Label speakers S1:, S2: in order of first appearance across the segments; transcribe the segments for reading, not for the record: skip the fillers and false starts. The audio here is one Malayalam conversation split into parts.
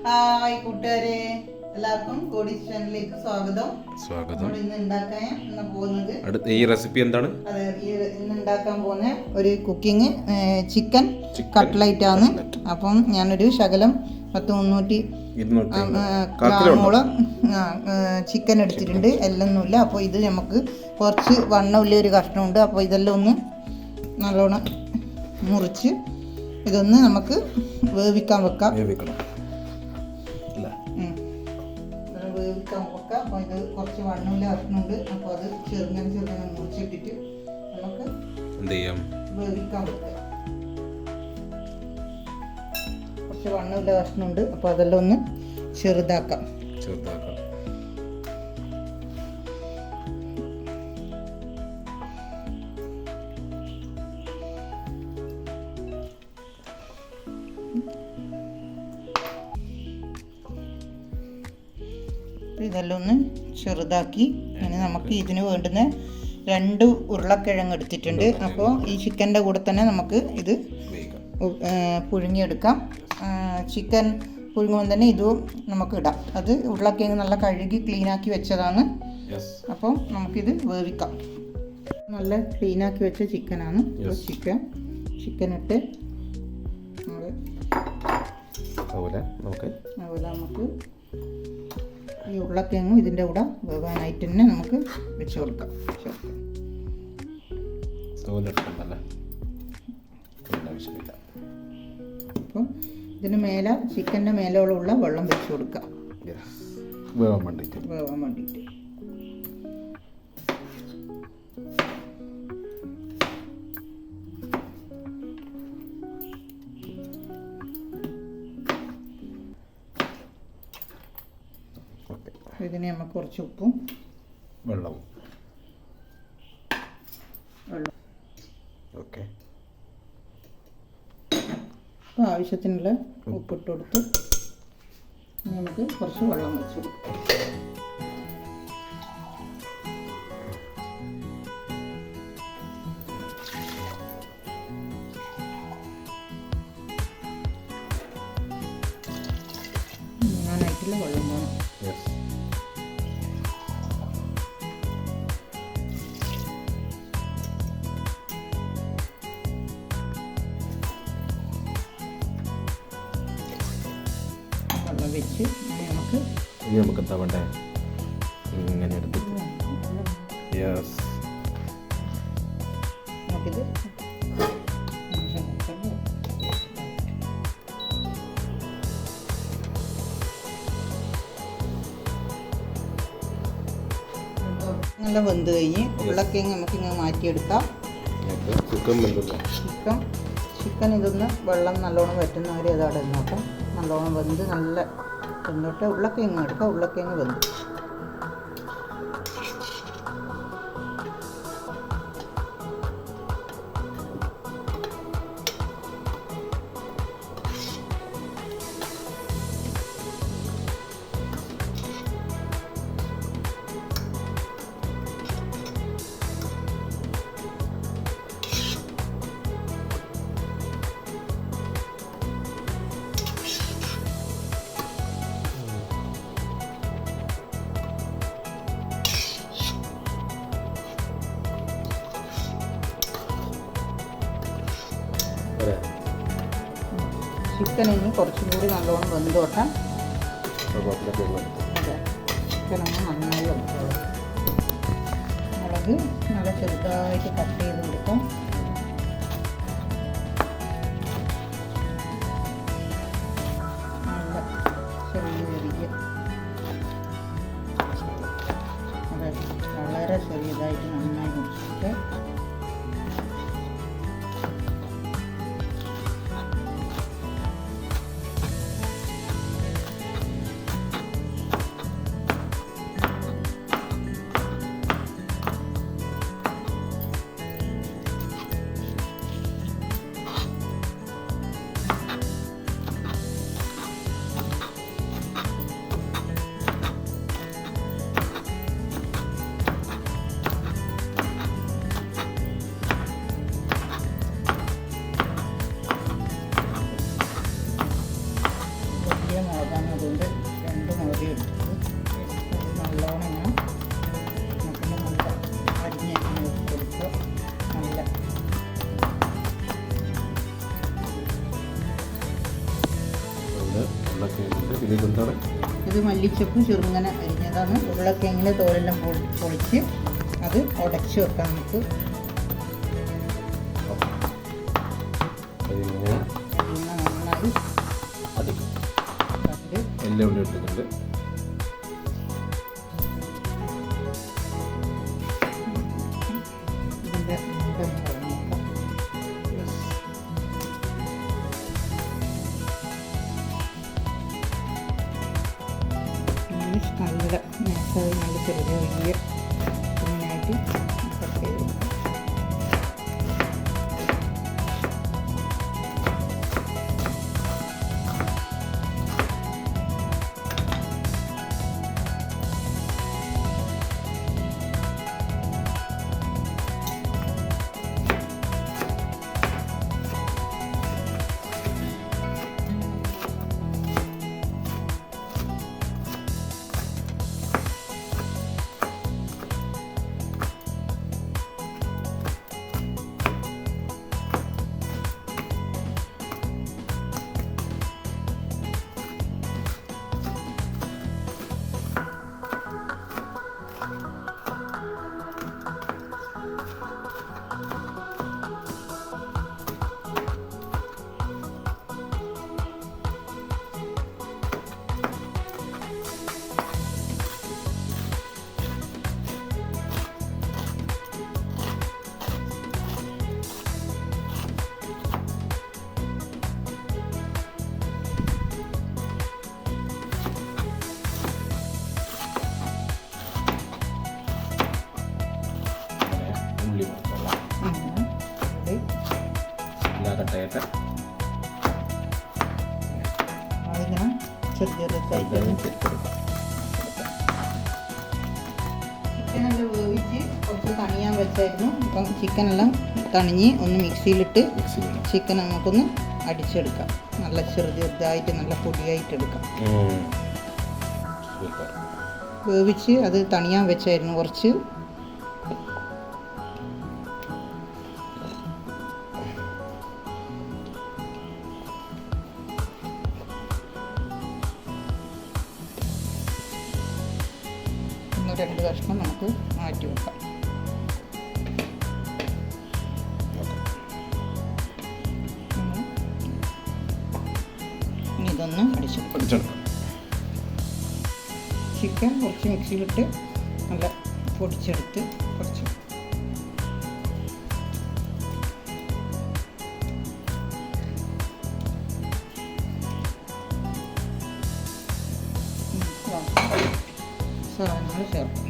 S1: ഹായ് കൂട്ടുകാരെ, എല്ലാവർക്കും കോഡീസ് ചാനലിലേക്ക് സ്വാഗതം. ഇന്ന് ഉണ്ടാക്കാൻ പോകുന്നത്
S2: ഈ റെസിപ്പി എന്താണ്?
S1: അതെ, ഇന്ന് ഉണ്ടാക്കാൻ പോകുന്ന ഒരു കുക്കിംഗ് ചിക്കൻ കട്ട്ലൈറ്റ് ആണ്. അപ്പം ഞാനൊരു ശകലം 200 ഗ്രാമോളം ചിക്കൻ എടുത്തിട്ടുണ്ട്. എല്ലൊന്നുമില്ല. അപ്പോൾ ഇത് നമുക്ക് കുറച്ച് വണ്ണമില്ല ഒരു കഷ്ണമുണ്ട്. അപ്പോൾ ഇതെല്ലാം ഒന്ന് നല്ലോണം മുറിച്ച് ഇതൊന്ന് നമുക്ക് വേവിക്കാൻ വെക്കാം. വേവിക്കാൻ വെക്കാം. അപ്പോൾ ഇത് കുറച്ച് വണ്ണമില്ല കഷ്ണമുണ്ട്. അപ്പോൾ അത് ചെറുങ്ങനെ മുറിച്ചിട്ടിട്ട് നമുക്ക്
S2: എന്ത് ചെയ്യാം?
S1: വേവിക്കാൻ വെക്കാം. കുറച്ച് വണ്ണമില്ല കഷ്ണമുണ്ട്. അപ്പോൾ അതെല്ലാം ഒന്ന് ചെറുതാക്കാം. ഇതെല്ലാം ഒന്ന് ചെറുതാക്കി ഇനി നമുക്ക് ഇതിന് വേണ്ടുന്ന 2 ഉരുളക്കിഴങ്ങ് എടുത്തിട്ടുണ്ട്. അപ്പോൾ ഈ ചിക്കൻ്റെ കൂടെ തന്നെ നമുക്ക് ഇത് പുഴുങ്ങിയെടുക്കാം. ചിക്കൻ പുഴുങ്ങുമ്പോൾ തന്നെ ഇതും നമുക്ക് ഇടാം. അത് ഉരുളക്കിഴങ്ങ് നല്ല കഴുകി ക്ലീനാക്കി വെച്ചതാണ്. അപ്പോൾ നമുക്കിത് വേവിക്കാം. നല്ല ക്ലീനാക്കി വെച്ച ചിക്കനാണ്. ചിക്കൻ ഇട്ട് അതുപോലെ നമുക്ക് ഈ ഉരുളക്കിഴങ്ങും ഇതിൻ്റെ കൂടെ വേവാനായിട്ട് തന്നെ നമുക്ക് വെച്ച് കൊടുക്കാം. അപ്പോൾ ഇതിന് മേലെ ചിക്കൻ്റെ മേലോളം വെള്ളം വെച്ച് കൊടുക്കാം വേവാൻ വേണ്ടിയിട്ട്. ഇതിന് നമുക്ക് കുറച്ച് ഉപ്പും
S2: വെള്ളവും ഓക്കെ.
S1: അപ്പോൾ ആവശ്യത്തിനുള്ള ഉപ്പിട്ട് കൊടുത്ത് നമുക്ക് കുറച്ച് വെള്ളം വെച്ച് കൊടുക്കാം. നന്നായിട്ടുള്ള വെള്ളം വേണം. വെച്ച്
S2: നമുക്ക് എന്താ വേണ്ടേ? ഇങ്ങനെ എടുത്തിട്ട്
S1: നമുക്കിത് നല്ല വെന്ത് കഴിഞ്ഞ് ഉരുളക്കിഴങ്ങ് നമുക്കിങ്ങനെ മാറ്റിയെടുക്കാം. ചിക്കൻ ഇതൊന്ന് വെള്ളം നല്ലോണം വറ്റുന്നവരെ അതവിടെ നോക്കാം. നല്ലോണം വെന്ത് നല്ല എന്നിട്ട് ഉരുളക്കിഴങ്ങ് എടുക്കാം. ഉരുളക്കിഴങ്ങ് വെന്ത് ചിക്കൻ ഇനി കുറച്ചും കൂടി നല്ലോണം വെന്തോട്ടെ. ചിക്കനൊന്ന് നന്നായി വെന്തോട്ടെ. മുളക് നല്ല ചെറുതായിട്ട് കട്ട് ചെയ്ത് കൊടുക്കും. നല്ല ചെറിയ അതെ, വളരെ ചെറിയതായിട്ട് നന്നായി മുറിച്ചിട്ട് മുളകാണ്, അതുകൊണ്ട് 2 മുളക് എടുത്തത്. അത് നല്ലോണം ഇങ്ങനെ നോക്കുമ്പോൾ നല്ല അരിഞ്ഞരിഞ്ഞ് കൊടുക്കുക. നല്ല ഇത് മല്ലിച്ചപ്പ് ചെറുങ്ങനെ അരിഞ്ഞതാണ്. ഉരുളക്കിഴങ്ങിൻ്റെ തോലെല്ലാം പൊളിച്ച് അത് ഉടച്ച് വെക്കാം നമുക്ക്. നന്നായി
S2: എല്ലാം ഉള്ളി ഇട്ടിട്ടുണ്ട്.
S1: ഇതിൻ്റെ നല്ല നൈസായി നല്ല ചെറിയ വലിയ ഇങ്ങനെയായിട്ട് കട്ട് ചെയ്ത് കൊടുക്കാം. അതിങ്ങനെ ചെറിയ ചിക്കനെല്ലാം വേവിച്ച് കുറച്ച് തണിയാൻ വെച്ചായിരുന്നു. അപ്പം ചിക്കനെല്ലാം തണിഞ്ഞ് ഒന്ന് മിക്സിയിലിട്ട് ചിക്കൻ നമുക്കൊന്ന് അടിച്ചെടുക്കാം. നല്ല ചെറുതായിട്ട് നല്ല പൊടിയായിട്ട് എടുക്കാം. വേവിച്ച് അത് തണിയാൻ വെച്ചായിരുന്നു കുറച്ച്. ഒന്ന് 2 കഷ്ണം നമുക്ക് മാറ്റി വെക്കാം. ഇനി ഇതൊന്ന് അടിച്ചെടുക്കാം. ചിക്കൻ കുറച്ച് മിക്സിയിലിട്ട് നല്ല പൊടിച്ചെടുത്ത് കുറച്ച് സാധനങ്ങൾ ചേർക്കും.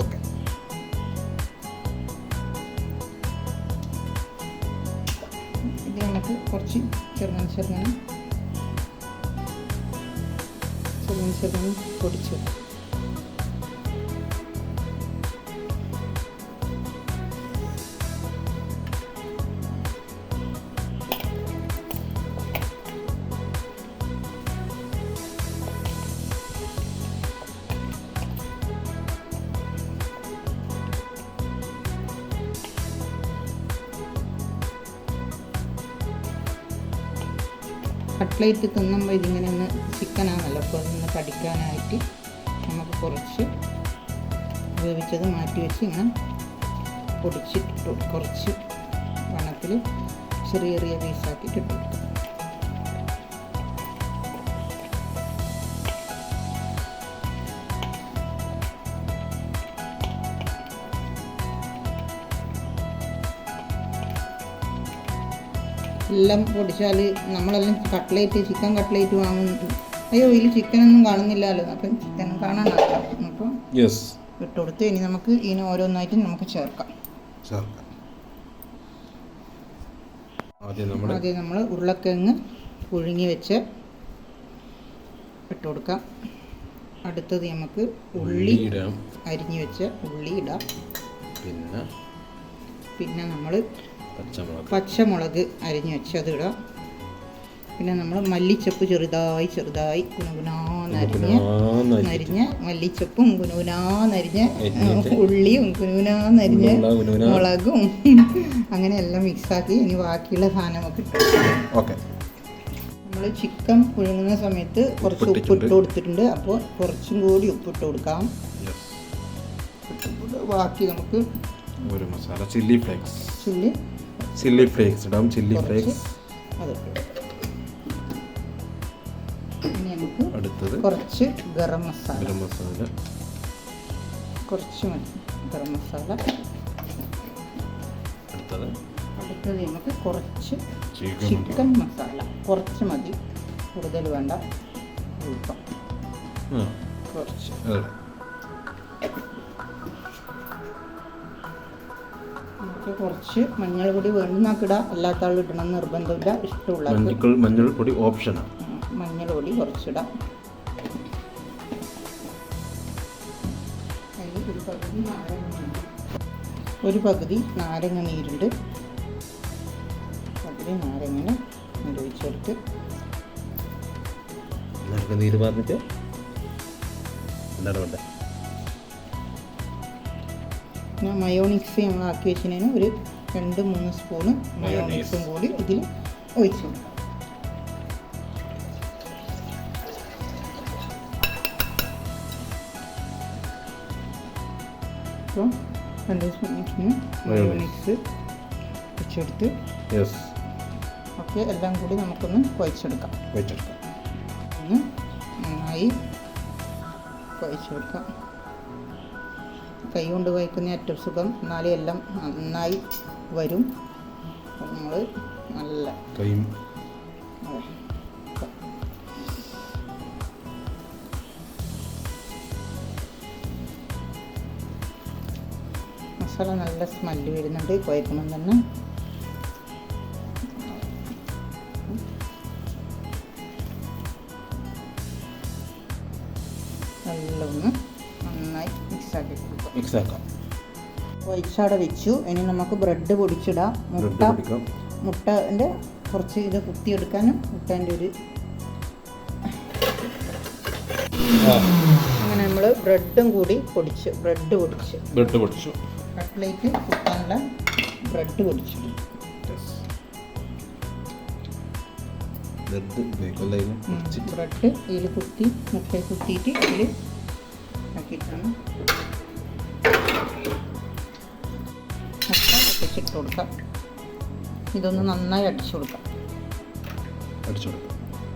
S2: ഓക്കെ.
S1: ഇത് നമുക്ക് കുറച്ച് ചെറുങ്ങനെ പൊടിച്ച് കട്ട്ലേറ്റ് തിന്നുമ്പോൾ ഇതിങ്ങനെ ഒന്ന് ചിക്കനാണല്ലോ, അപ്പോൾ അതൊന്ന് കടിക്കാനായിട്ട് നമുക്ക് കുറച്ച് വേവിച്ചത് മാറ്റി വെച്ച് ഇങ്ങനെ പൊടിച്ചിട്ട് കുറച്ച് വണ്ണത്തിൽ ചെറിയ ചെറിയ പീസാക്കിയിട്ട് ഇട്ടു. എല്ലാം പൊടിച്ചാൽ നമ്മളെല്ലാം ചിക്കൻ കട്ട്ലേറ്റ് വാങ്ങുന്നു. അയ്യോ ഇതിൽ ചിക്കനൊന്നും കാണുന്നില്ലല്ലോ, അപ്പം ചിക്കൻ കാണാനാക്കാം. അപ്പോൾ ഇട്ടുകൊടുത്ത് ഇനി നമുക്ക് ഇതിന് ഓരോന്നായിട്ട് നമുക്ക് ചേർക്കാം. ആദ്യം നമ്മൾ ഉരുളക്കിഴങ്ങ് പുഴുങ്ങി വെച്ച് ഇട്ട് കൊടുക്കാം. അടുത്തത് നമുക്ക് ഉള്ളി അരിഞ്ഞു വെച്ച ഉള്ളി ഇടാം. പിന്നെ നമ്മൾ പച്ചമുളക് അരിഞ്ഞു വെച്ച് അത് ഇടാം. പിന്നെ നമ്മൾ മല്ലിച്ചപ്പ് ചെറുതായി കുനുകുനാന്നരിഞ്ഞ മല്ലിച്ചപ്പും കുനുകുനാന്നരിഞ്ഞ ഉള്ളിയും കുനുകുനാന്നരിഞ്ഞ മുളകും അങ്ങനെ എല്ലാം മിക്സാക്കി ഇനി ബാക്കിയുള്ള സാധനമൊക്കെ ഇട്ടു.
S2: ഓക്കെ.
S1: നമ്മൾ ചിക്കൻ പുഴുങ്ങുന്ന സമയത്ത് കുറച്ച് ഉപ്പിട്ട് കൊടുത്തിട്ടുണ്ട്. അപ്പോൾ കുറച്ചും കൂടി ഉപ്പിട്ട് കൊടുക്കാം. ബാക്കി നമുക്ക്
S2: ഒരു മസാല ചില്ലി ഫ്ലേക്സ് ഇടാം. ചില്ലി ഫ്ലേക്സ്
S1: ഇനി നമുക്ക്
S2: അടുത്തത്
S1: കുറച്ച് ഗരം മസാല കുറച്ച് മതി. ഗരം മസാല അടുത്തത് നമുക്ക് കുറച്ച് ചിക്കൻ മസാല കുറച്ച് മതി, കൂടുതൽ വേണ്ട. അല്പം കുറച്ച് കുറച്ച് മഞ്ഞൾപ്പൊടി വേണ്ടുന്നൊക്കെ ഇടാം, അല്ലാത്ത ആൾ ഇടണം നിർബന്ധമില്ല. ഇഷ്ടമുള്ള
S2: മഞ്ഞൾപ്പൊടി ഓപ്ഷനാണ്.
S1: മഞ്ഞൾപ്പൊടി കുറച്ചിടാം. ഒരു പകുതി നാരങ്ങ നീരുണ്ട്. പകുതി നാരങ്ങ ഒഴിച്ചെടുത്ത്
S2: നീര് പറഞ്ഞിട്ട് എന്താണ് വേണ്ടത്?
S1: പിന്നെ മയോണിക്സ് ഞങ്ങൾ ആക്കി വെച്ചതിന് ഒരു 2-3 സ്പൂണ് മയോണിക്സും കൂടി ഇതിൽ ഒഴിച്ചു കൊടുക്കാം. അപ്പോൾ 2 സ്പൂണിന് മയോണിക്സ് ഒഴിച്ചെടുത്ത് ഓക്കെ എല്ലാം കൂടി നമുക്കൊന്ന് കുഴച്ചെടുക്കാം. ഒന്ന് നന്നായി കുഴച്ചെടുക്കാം. കൈ കൊണ്ട് കുഴക്കുന്ന ഏറ്റവും സുഖം, എന്നാലേ എല്ലാം നന്നായി വരും. നമ്മൾ നല്ല മസാല നല്ല സ്മെല്ല് വരുന്നുണ്ട് കുഴക്കുമ്പം തന്നെ. നല്ലൊന്ന് നന്നായി മിക്സാക്കി കൊടുക്കാം. കുഴച്ചാടെ വെച്ചു. ഇനി നമുക്ക് ബ്രെഡ് പൊടിച്ചിടാം. മുട്ടൻ്റെ കുറച്ച് ഇത് കുത്തിയെടുക്കാനും മുട്ടേൻ്റെ ഒരു അങ്ങനെ നമ്മൾ ബ്രെഡും കൂടി പൊടിച്ചു. ബ്രെഡ് പൊടിച്ചു കട്ട്ലേറ്റ് കുത്താനുള്ള ബ്രെഡ് പൊടിച്ചു. ബ്രെഡ് ഇതിൽ കുത്തി മുട്ടയിൽ കുത്തിയിട്ട് ഇതിൽ ആക്കിയിട്ടാണ് മുട്ട പൊട്ടിച്ചിട്ട് കൊടുക്കാം. ഇതൊന്ന് നന്നായി അടിച്ചു കൊടുക്കാം.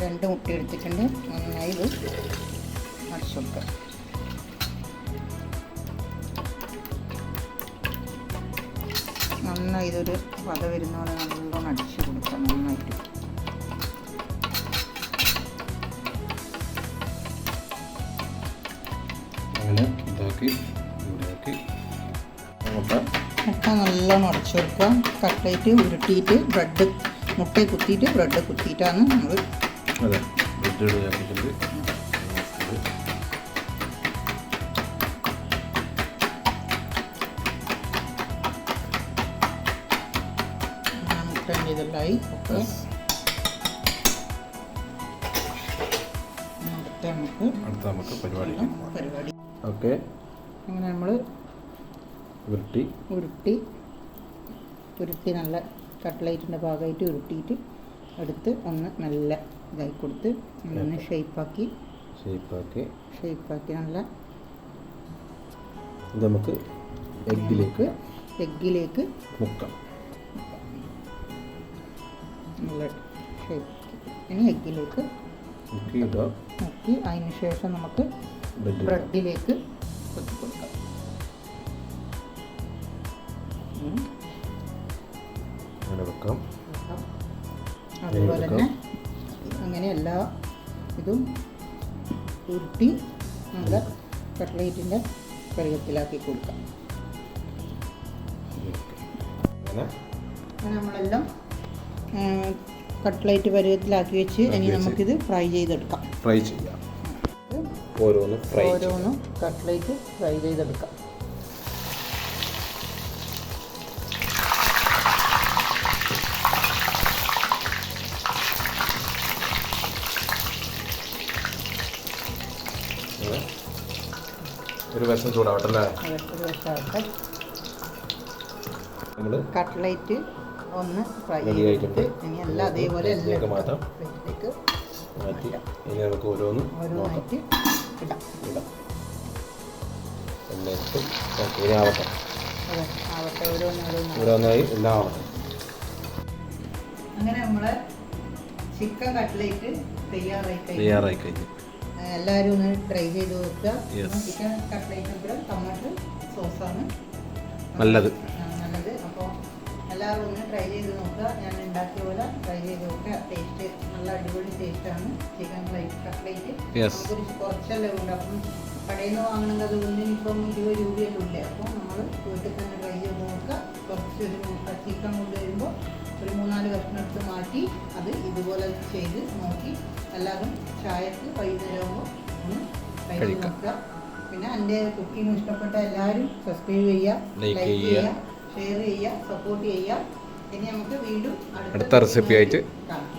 S1: 2 മുട്ട എടുത്തിട്ടുണ്ട്. നന്നായി ഇത് അടിച്ചു കൊടുക്കാം. നന്നായി ഇതൊരു പത വരുന്ന പോലെ നല്ലോണം അടിച്ചു കൊടുക്കാം. നന്നായിട്ട് മുട്ട നല്ലോണം ഉടച്ചു കൊടുക്കുക. കട്ട്ലേറ്റ് ഉരുട്ടിയിട്ട് ബ്രെഡ് മുട്ടയെ കുത്തിയിട്ട് ബ്രെഡ് കുത്തിയിട്ടാണ് നമ്മൾ മുട്ട ഇതെല്ലാമായി. ഓക്കെ
S2: നമുക്ക് പരിപാടി ഓക്കെ.
S1: അങ്ങനെ നമ്മൾ ഉരുട്ടി നല്ല കട്ട്ലേറ്റിൻ്റെ ഭാഗമായിട്ട് ഉരുട്ടിയിട്ട് എടുത്ത് ഒന്ന് നല്ല ഇതായി കൊടുത്ത് ഒന്ന് ഷേപ്പാക്കി നല്ല
S2: നമുക്ക്
S1: എഗ്ഗിലേക്ക്
S2: മുക്കാം.
S1: നല്ല ഷേപ്പ്. ഇനി എഗ്ഗിലേക്ക് മുക്കി അതിന് ശേഷം നമുക്ക് ബ്രെഡിലേക്ക് കൊത്തി കൊടുക്കാം. അതുപോലെ തന്നെ അങ്ങനെ എല്ലാ ഇതും ഉരുട്ടി നല്ല കട്ട്ലേറ്റിൻ്റെ പരുവത്തിലാക്കി കൊടുക്കാം. അങ്ങനെ നമ്മളെല്ലാം കട്ട്ലേറ്റ് പരുവത്തിലാക്കി വെച്ച് ഇനി നമുക്കിത് ഫ്രൈ ചെയ്തെടുക്കാം. ഓരോന്നും കട്ട്ലേറ്റ് ഫ്രൈ ചെയ്തെടുക്കാം.
S2: ഒരു വശം ചൂടാവട്ടെ അല്ലേ?
S1: ഒരു വശമാവട്ടെ.
S2: നമ്മൾ
S1: കട്ട്ലൈറ്റ് ഒന്ന് ഫ്രൈ
S2: Ready ആയിട്ടുണ്ട്.
S1: ചെയ്തിട്ട് ഇനി എല്ലാം അതേപോലെ
S2: ഇതിലേക്ക് മാറ്റാം.
S1: പ്ലേറ്റിലേക്ക്
S2: മാറ്റി ഇനി നമുക്ക് ഓരോന്നും
S1: ഓരോന്നായിട്ട് ഇടാം.
S2: ഇടാം. എന്നിട്ട് ഇനി ആവട്ടെ,
S1: അതെ, ആവട്ടെ, ഓരോന്നോരോന്ന്.
S2: ഓരോന്നായി എല്ലാം ആവട്ടെ.
S1: അങ്ങനെ നമ്മളെ ചിക്കൻ കട്ട്ലേറ്റ് തയ്യാറായി
S2: കഴിഞ്ഞു.
S1: എല്ലാവരും ഒന്ന് ട്രൈ ചെയ്ത് നോക്കുക.
S2: Yes.
S1: ചിക്കൻ കട്ട്ലേറ്റിന് ടൊമാറ്റോ സോസാണ്
S2: നല്ലത്.
S1: നല്ലത്. അപ്പോൾ എല്ലാവരും ഒന്ന് ട്രൈ ചെയ്ത് നോക്കുക. ഞാൻ ഉണ്ടാക്കിയ പോലെ ട്രൈ ചെയ്ത് നോക്കുക. ടേസ്റ്റ് നല്ല അടിപൊളി ടേസ്റ്റാണ് ചിക്കൻ കട്ട്ലേറ്റ്.
S2: Yes.
S1: നമുക്കൊരു കുറച്ചല്ലേ ഉണ്ട്. അപ്പം കടയിൽ നിന്ന് വാങ്ങണമെങ്കിൽ അത് ഇപ്പം 20 രൂപയല്ലേ ഉള്ളേ. അപ്പോൾ നമ്മൾ വീട്ടിൽ തന്നെ ട്രൈ ചെയ്ത് നോക്കുക. കുറച്ചൊരു ചിക്കൻ കൊണ്ടുവരുമ്പോൾ ഒരു 3-4 കഷ്ണം എടുത്ത് മാറ്റി അത് ഇതുപോലെ ചെയ്ത് നോക്കി എല്ലാവരും ചായക്ക് വൈകുന്നേരമാകുമ്പോൾ ഒന്ന് ട്രൈ ചെയ്ത് നോക്കുക. പിന്നെ എൻ്റെ കുക്കിംഗ് ഇഷ്ടപ്പെട്ട എല്ലാവരും സബ്സ്ക്രൈബ് ചെയ്യുക, ലൈക്ക് ചെയ്യുക, ഷെയർ ചെയ്യുക, സപ്പോർട്ട് ചെയ്യുക. ഇനി നമുക്ക് വീണ്ടും
S2: അടുത്ത റെസിപ്പി ആയിട്ട്
S1: കാണാം.